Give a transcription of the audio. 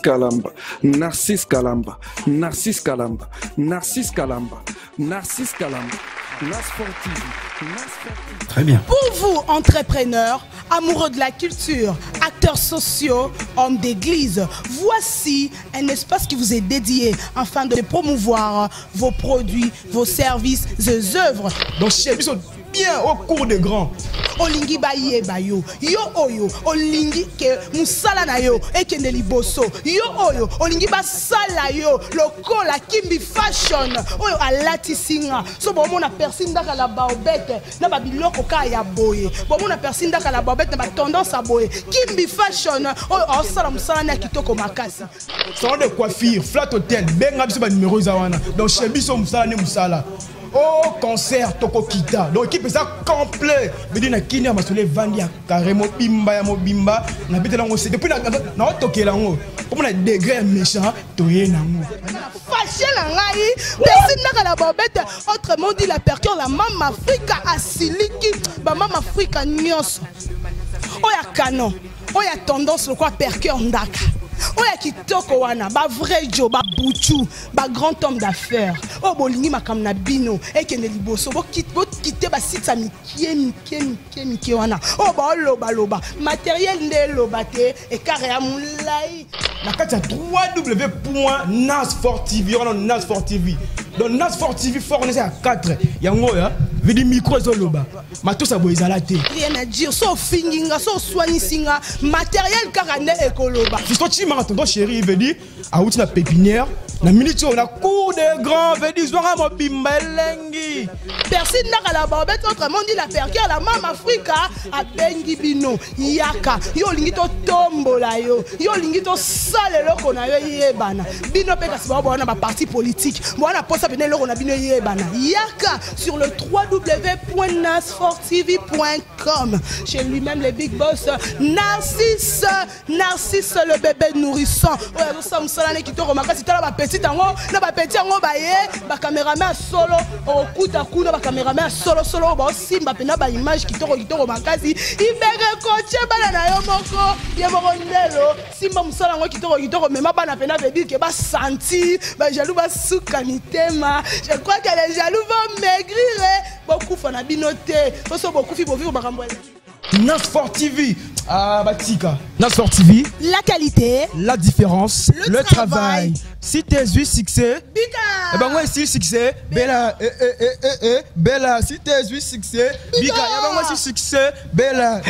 Kalamba, Narcisse Kalamba, Narcisse Kalamba, Narcisse Kalamba, Narcisse Kalamba, Nas Sportive. Très bien. Pour vous, entrepreneurs, amoureux de la culture, acteurs sociaux, hommes d'église, voici un espace qui vous est dédié afin de promouvoir vos produits, vos services, vos œuvres. Donc, chez nous, bien au cours des grands. Olingi baye bayo yo oyo olingi ke musala na yo ekende liboso yo oyo olingi basala yo lokola Kimbi Fashion oyo alati singa so bomona persinda ka la baobete na babiloko ka ya boye bomona persinda ka la baobete na ba tendance à boye Kimbi Fashion oyo osala musala na kitoko makasi salon de coiffure flat hotel benga biso ba numéro zawana donc chez biso musala ne musala. Au concert Toko Kita. Donc équipe ça complet. Mais dit na kini ya masole vandi ya carrément bimba ya mobimba na bité lango c'est depuis na toke lango. Comme na degré méchant toye nango. Fâché la ngai. Personne n'a la bobette. Autrement dit la percure la Mama Africa asiliki ba Mama Africa nyos. Oya canon. Oya tendance le quoi percure ndaka. Oya kitoko wana ba vrai Joe ba buchu ba grand homme d'affaires o bolingi makam na bino ekende liboso bo quitter ba site sa mikie wana o ba loba matériel nde loba te e carré ya mulai na kati ya www.nasfortv on nasfortv donc nasfortv fort on est à 4 yango ya vidi micro ezoloba matosa boizala te rien à dire so finginga so soignisinga matériel karane ekoloba fisto chima tonton chéri veut dire a outi na pépinière na minute on a cour des grands veut dire zwanga mobimba elengi personne n'a la bobette autrement dit la percure la Mama Africa a bengi bino yaka yo lingi to tombola yo lingi to sale loko na yo yebana bino pe kasi ba na ba parti politique bona posa bene loko na bino yebana yaka sur le www.nasfortv.com chez lui-même le big boss Narcisse le bébé nourrisson oya zo samsala ne kitoko makasi tala ba petit tango na ba petit yango ba ye ba cameraman solo okuta kuna ba cameraman solo ba simba pena ba image kitoko makasi ibere coach bana na yo moko ye moko ndelo simba musala ngo kitoko mema bana pena veut dire que ba senti ba jaloux ba suka mitema je crois que les jaloux vont maigrir beaucoup fana binoté so beaucoup fi bo vivre ba kambo Nasfortv ah batika Nasfortv la qualité la différence le travail si tes 8 succès bika et ben moi si succès bella bella si tes 8 succès bika et ben moi si succès bella